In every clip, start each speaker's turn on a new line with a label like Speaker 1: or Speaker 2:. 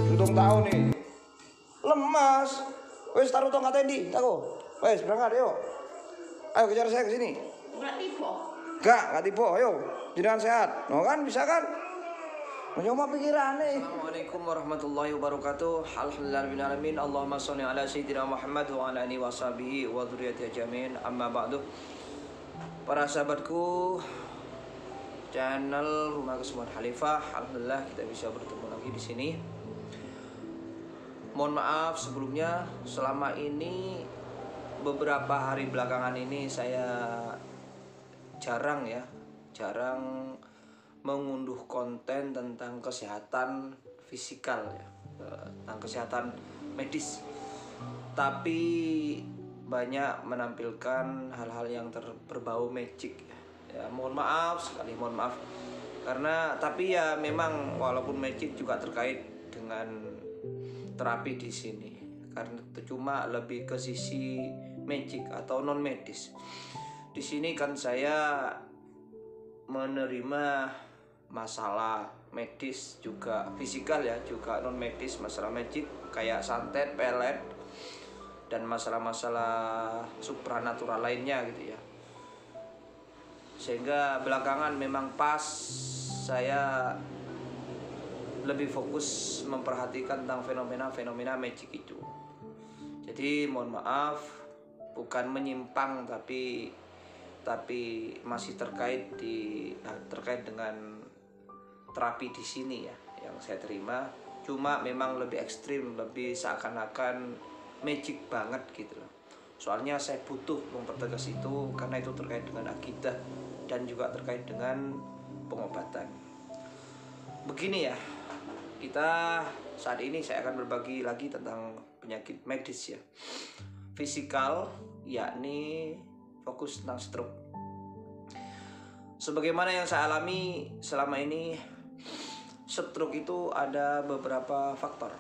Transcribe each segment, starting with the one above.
Speaker 1: Untung tahu nih. Lemas. Wes taruh tong katendi, tako. Wes berangkat yuk. Ayo kejar saya ke sini.
Speaker 2: Enggak tipu.
Speaker 1: Enggak tipu, ayo. Jenengan sehat. No kan bisa kan? Mencoba pikiran nih.
Speaker 3: Assalamualaikum warahmatullahi wabarakatuh. Alhamdulillahirabbil alamin. Allahumma shalli ala sayyidina Muhammad wa ala alihi washabihi wa dzurriyyatihi ajmain. Amma ba'du. Para sahabatku channel Rumah Kesembuhan Khalifah, alhamdulillah kita bisa bertemu lagi di sini. Mohon maaf sebelumnya, selama ini beberapa hari belakangan ini saya jarang mengunduh konten tentang kesehatan fisikal ya, tentang kesehatan medis. Tapi banyak menampilkan hal-hal yang berbau magic ya. Mohon maaf karena tapi ya memang walaupun magic juga terkait dengan terapi di sini, karena itu cuma lebih ke sisi magic atau non medis. Di sini kan saya menerima masalah medis juga fisikal ya, juga non medis, masalah magic kayak santet, pelet, dan masalah-masalah supranatural lainnya gitu ya. Sehingga belakangan memang pas saya lebih fokus memperhatikan tentang fenomena magic itu. Jadi mohon maaf, bukan menyimpang tapi masih terkait dengan terapi di sini ya yang saya terima. Cuma memang lebih ekstrim, lebih seakan-akan magic banget gitu loh. Soalnya saya butuh mempertegas itu karena itu terkait dengan akidah dan juga terkait dengan pengobatan. Begini ya, kita saat ini saya akan berbagi lagi tentang penyakit medis ya, fisikal, yakni fokus tentang stroke. Sebagaimana yang saya alami selama ini, stroke itu ada beberapa faktor.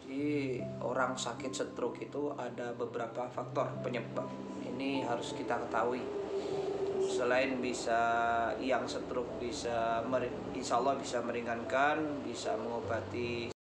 Speaker 3: Jadi orang sakit stroke itu ada beberapa faktor penyebab. Ini harus kita ketahui. Selain bisa yang stroke bisa insya Allah bisa meringankan, bisa mengobati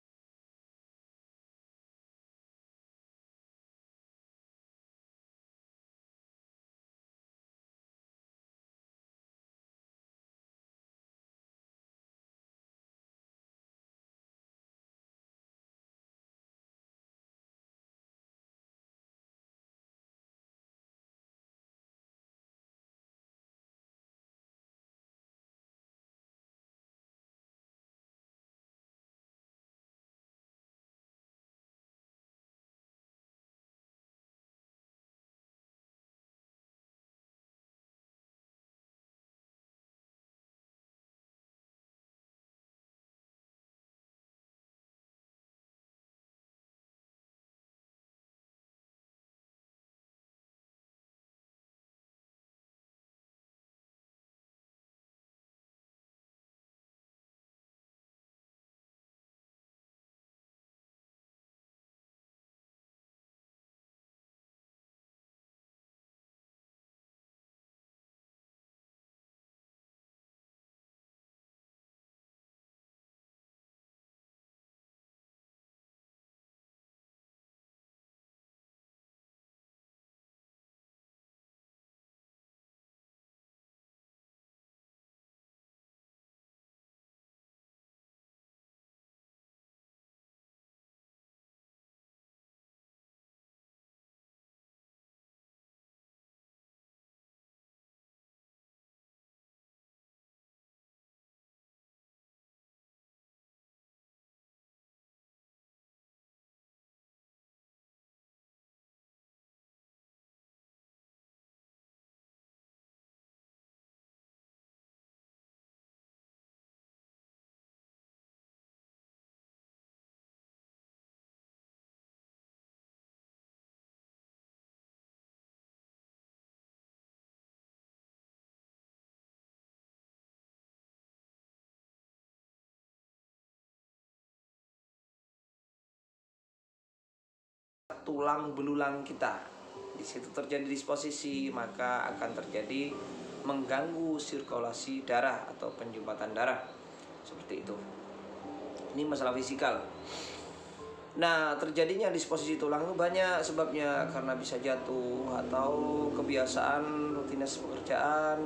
Speaker 3: tulang belulang kita. Di situ terjadi disposisi, maka akan terjadi mengganggu sirkulasi darah atau penjumpatan darah. Seperti itu. Ini masalah fisikal. Nah, terjadinya disposisi tulang itu banyak sebabnya, karena bisa jatuh atau kebiasaan rutinitas pekerjaan.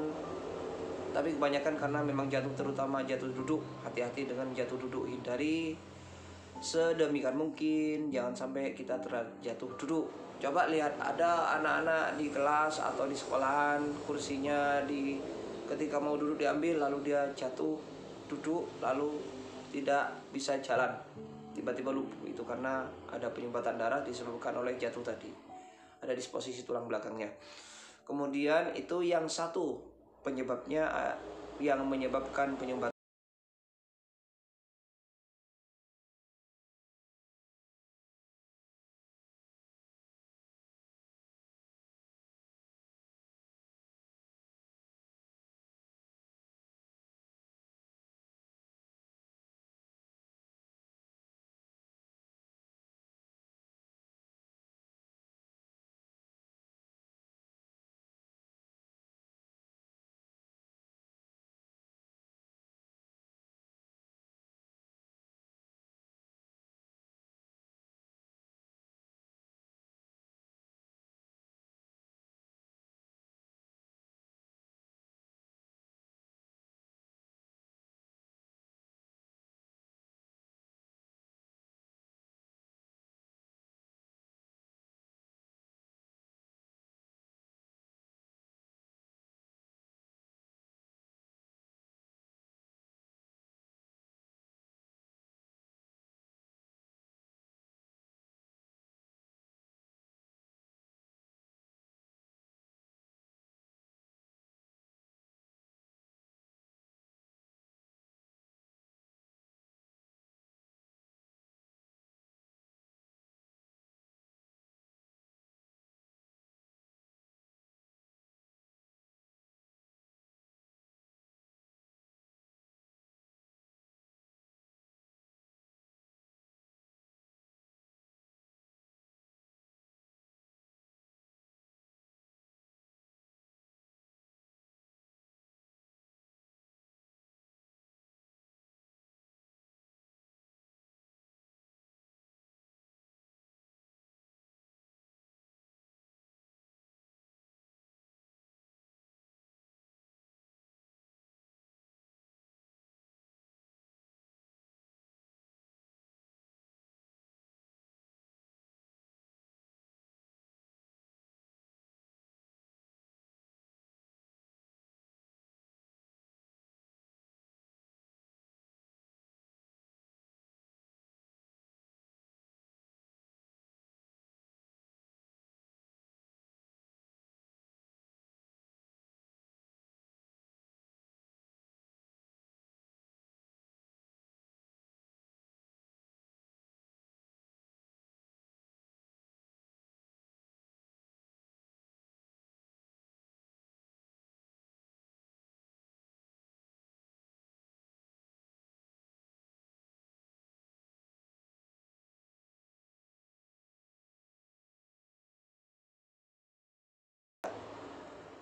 Speaker 3: Tapi kebanyakan karena memang jatuh, terutama jatuh duduk. Hati-hati dengan jatuh duduk, hindari sedemikian mungkin jangan sampai kita terjatuh duduk. Coba lihat, ada anak-anak di kelas atau di sekolahan, kursinya ketika mau duduk diambil, lalu dia jatuh duduk, lalu tidak bisa jalan, tiba-tiba lumpuh. Itu karena ada penyumbatan darah disebabkan oleh jatuh tadi, ada disposisi tulang belakangnya. Kemudian itu yang satu penyebabnya, yang menyebabkan penyumbatan.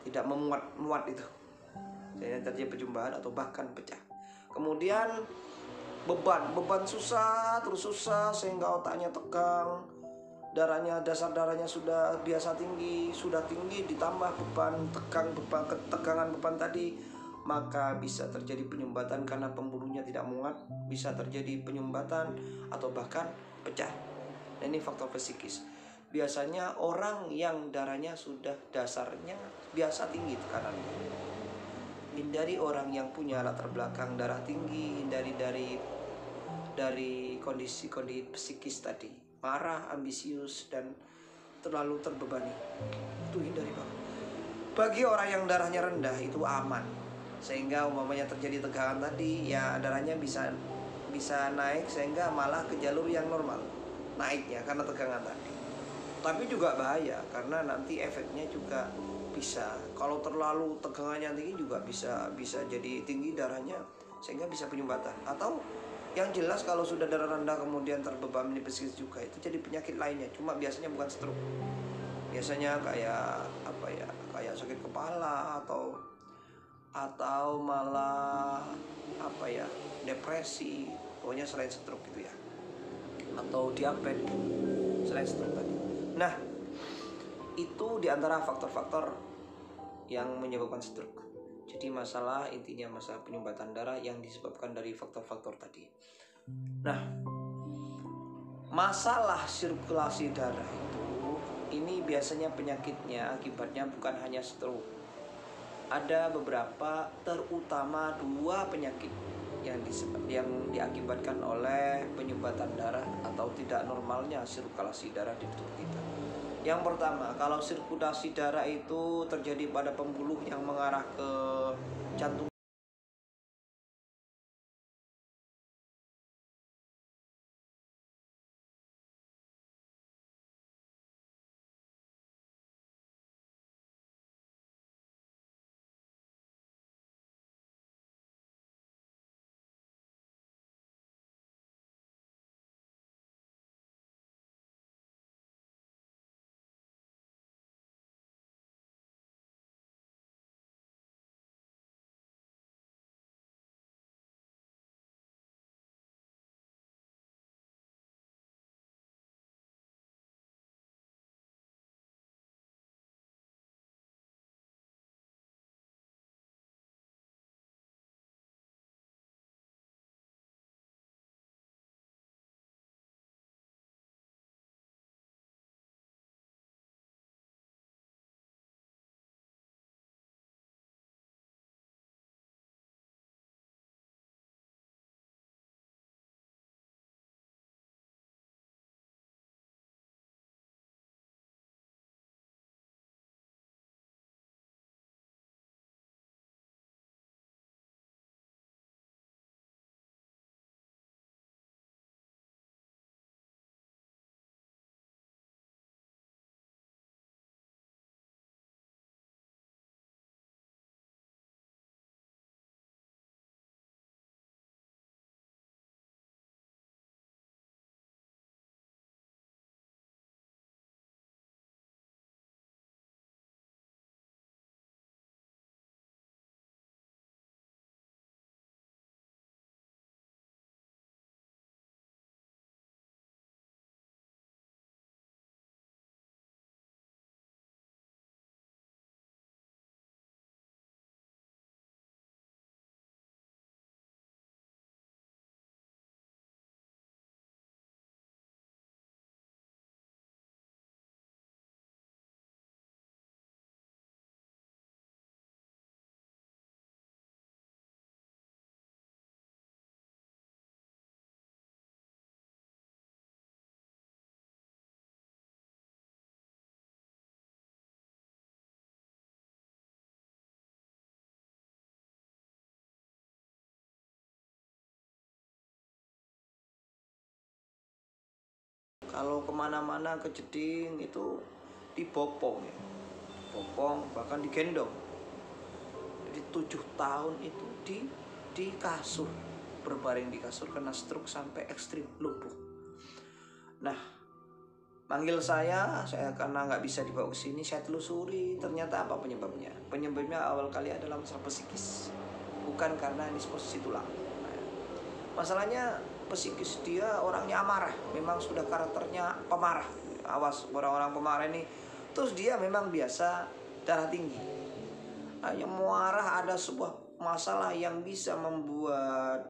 Speaker 3: Tidak memuat itu, sehingga terjadi penyumbahan atau bahkan pecah. Kemudian beban susah, terus susah, sehingga otaknya tegang, dasar darahnya sudah biasa tinggi, ditambah beban ketegangan beban tadi, maka bisa terjadi penyumbatan karena pembuluhnya tidak muat, bisa terjadi penyumbatan atau bahkan pecah. Nah, ini faktor psikis. Biasanya orang yang darahnya sudah dasarnya biasa tinggi tekanannya. Hindari orang yang punya latar belakang darah tinggi, hindari dari kondisi psikis tadi, marah, ambisius, dan terlalu terbebani. Itu hindari banget. Bagi orang yang darahnya rendah itu aman, sehingga umpamanya terjadi tegangan tadi, ya darahnya bisa naik, sehingga malah ke jalur yang normal naiknya karena tegangan tadi. Tapi juga bahaya karena nanti efeknya juga bisa, kalau terlalu tegangannya tinggi juga bisa jadi tinggi darahnya sehingga bisa penyumbatan. Atau yang jelas kalau sudah darah rendah kemudian terbebani psikis juga, itu jadi penyakit lainnya, cuma biasanya bukan stroke. Biasanya kayak sakit kepala atau malah depresi, pokoknya selain stroke gitu ya, atau diabetes selain stroke tadi. Nah, itu diantara faktor-faktor yang menyebabkan stroke. Jadi masalah intinya masalah penyumbatan darah yang disebabkan dari faktor-faktor tadi. Nah, masalah sirkulasi darah itu, ini biasanya penyakitnya akibatnya bukan hanya stroke. Ada beberapa, terutama 2 penyakit yang diakibatkan oleh penyumbatan darah atau tidak normalnya sirkulasi darah di tubuh kita. Yang pertama, kalau sirkulasi darah itu terjadi pada pembuluh yang mengarah ke jantung. Kalau kemana-mana ke Jeding itu dibopong ya, bopong bahkan digendong. Jadi 7 tahun itu di kasur, berbaring di kasur kena stroke sampai ekstrim lumpuh. Nah, manggil saya karena nggak bisa dibawa ke sini, saya telusuri ternyata apa penyebabnya. Penyebabnya awal kali adalah masalah psikis, bukan karena disposisi tulang. Masalahnya psikis, dia orangnya amarah, memang sudah karakternya pemarah. Awas orang-orang pemarah ini. Terus dia memang biasa darah tinggi. Hanya marah, ada sebuah masalah yang bisa membuat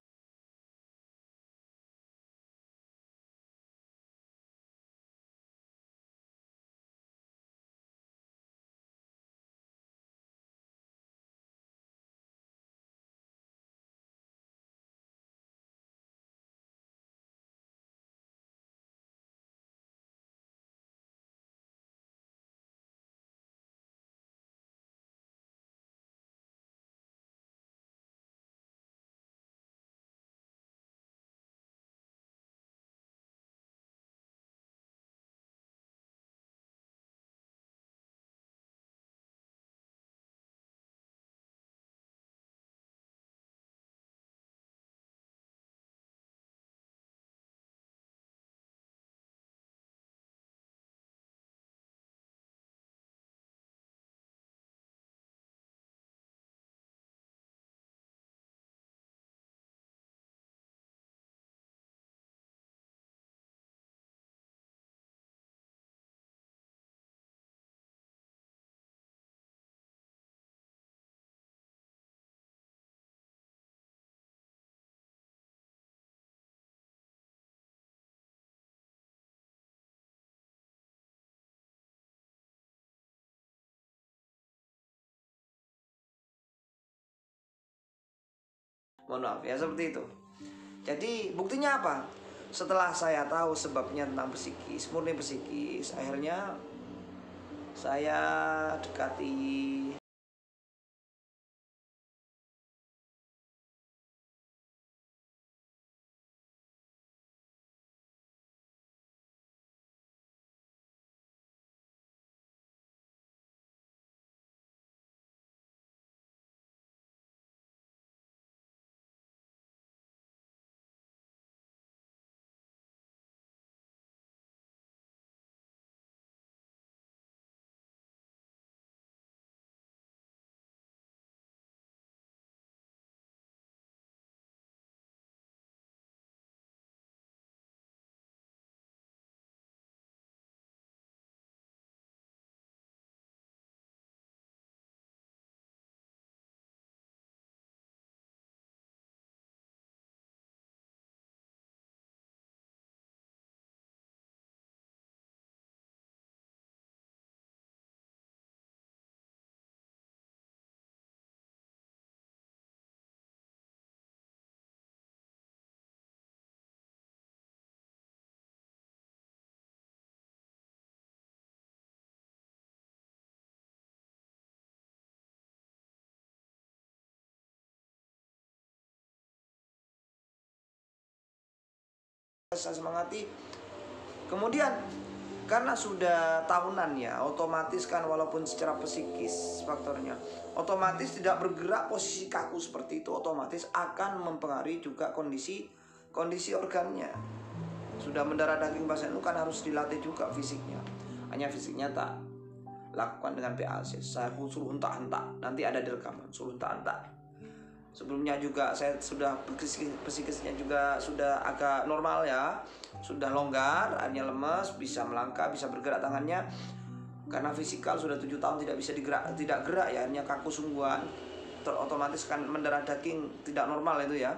Speaker 3: Mohon maaf ya, seperti itu. Jadi buktinya apa? Setelah saya tahu sebabnya tentang psikis, murni psikis, akhirnya saya dekati saya semangati. Kemudian karena sudah tahunan ya, otomatis kan walaupun secara psikis faktornya, otomatis tidak bergerak posisi kaku seperti itu, otomatis akan mempengaruhi juga kondisi organnya. Sudah mendarah daging pasien itu kan harus dilatih juga fisiknya. Hanya fisiknya tak lakukan dengan PAC. Saya suruh hentak-hentak, nanti ada di rekaman, suruh hentak-hentak. Sebelumnya juga saya sudah psikisnya juga sudah agak normal ya, sudah longgar, hanya lemas, bisa melangkah, bisa bergerak tangannya. Karena fisikal sudah 7 tahun tidak gerak ya, hanya kaku sungguhan. Otomatis kan mendarah daging tidak normal itu ya,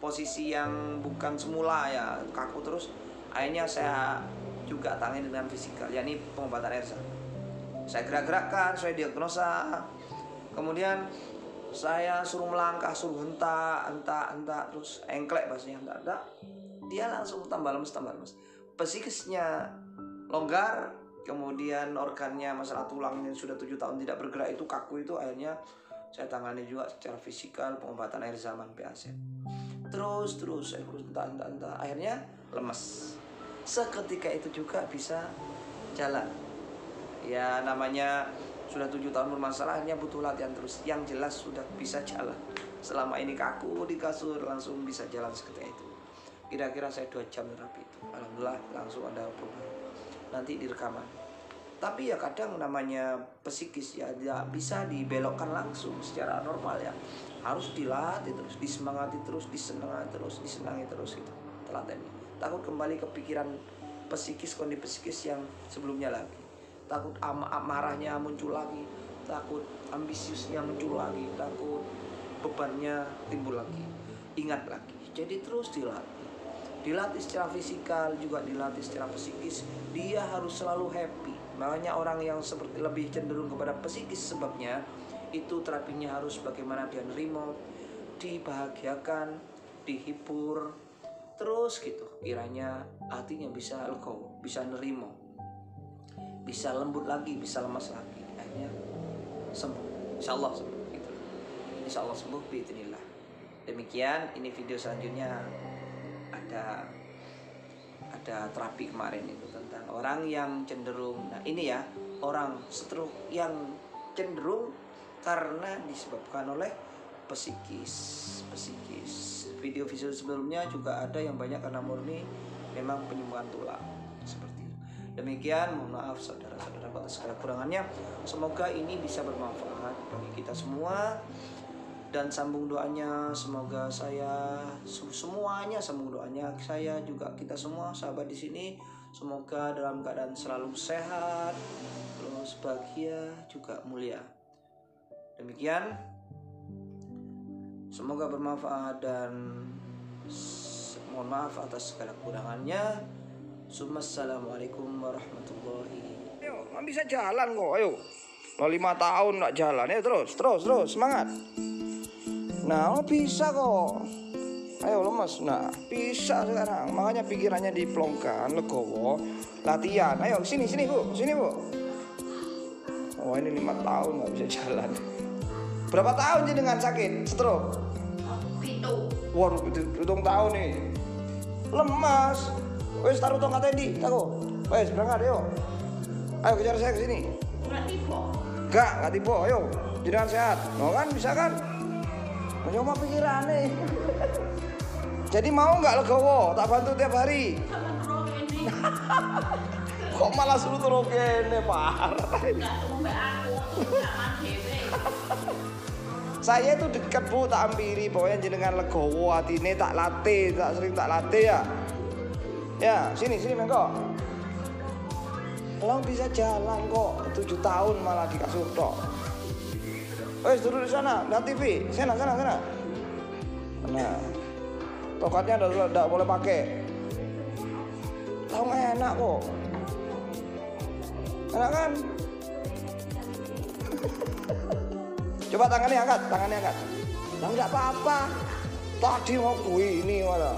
Speaker 3: posisi yang bukan semula ya, kaku terus. Akhirnya saya juga tangani dengan fisikal, yakni pengobatan ERSA. Saya gerak-gerakkan, saya diagnosa, kemudian saya suruh melangkah, suruh hentak, terus engklek bahasanya, hentak. Dia langsung tambah lemes. Psikisnya longgar, kemudian organnya, masalah tulangnya sudah 7 tahun tidak bergerak itu kaku itu, akhirnya saya tangani juga secara fisikal, pengobatan air zaman PAC. Terus saya terus hentak, akhirnya lemes. Seketika itu juga bisa jalan. Ya namanya sudah 7 tahun bermasalahnya, butuh latihan terus. Yang jelas sudah bisa jalan. Selama ini kaku di kasur, langsung bisa jalan seketika itu. Kira-kira saya 2 jam terapi itu. Alhamdulillah langsung ada perubahan. Nanti di rekaman. Tapi ya kadang namanya psikis ya tidak bisa dibelokkan langsung secara normal ya. Harus dilatih terus, disemangati terus, disenangi terus gitu. Telatennya. Takut kembali ke pikiran psikis, kondisi psikis yang sebelumnya lagi. Takut marahnya muncul lagi, takut ambisiusnya muncul lagi, takut bebannya timbul lagi. Ingat lagi. Jadi terus dilatih secara fisikal, juga dilatih secara psikis. Dia harus selalu happy. Makanya orang yang seperti lebih cenderung kepada psikis sebabnya itu terapinya harus bagaimana dia nerimo, dibahagiakan, dihibur, terus gitu. Kiranya hatinya bisa legowo, bisa nerimo, bisa lembut lagi, bisa lemas lagi, akhirnya sembuh. Insyaallah sembuh gitu. Insyaallah sembuh biidznillah. Demikian, ini video selanjutnya ada terapi kemarin itu tentang orang yang cenderung, nah ini ya, orang stroke yang cenderung karena disebabkan oleh psikis. Video sebelumnya juga ada yang banyak karena murni memang penyembuhan tulang seperti itu. Demikian, mohon maaf saudara-saudara atas segala kurangannya. Semoga ini bisa bermanfaat bagi kita semua. Dan sambung doanya, semoga saya semuanya sambung doanya, saya juga kita semua sahabat di sini semoga dalam keadaan selalu sehat, terus bahagia juga mulia. Demikian, semoga bermanfaat dan mohon maaf atas segala kurangannya. Assalamualaikum warahmatullahi wabarakatuh. Ayo, nggak bisa jalan kok, ayo. 5 tahun nggak jalan, ya terus semangat.
Speaker 1: Nah, lo bisa kok. Ayo lemes. Nah, bisa sekarang. Makanya pikirannya diplongkan, legowo, latihan. Ayo sini Bu, sini Bu. Oh ini 5 tahun nggak bisa jalan. Berapa tahun jenengan sakit stroke? Waduh, hitung tahun nih. Lemas. Wes taruh tongkat di, tako. Wes berangkat yuk. Ayo kejar saya ke sini. Enggak tiba. Ayo, jenengan sehat. Mau kan bisa kan? Mencoba pikiran nih. Jadi mau nggak legowo? Tak bantu tiap hari. Kok malah suruh turun kene, parah. Saya itu dekat Bu, tak ampiri. Pokoknya jenengan legowo hatine tak latih, sering tak latih ya. Ya, sini Mengko. Lo bisa jalan kok, 7 tahun malah di kasur tok. Wes turun di sana, lihat TV. Sana. Nah, tokatnya udah boleh pakai. Tahu enak kok. Enak kan? Coba tangannya angkat. Nah, enggak apa-apa. Tadi mau ini malah.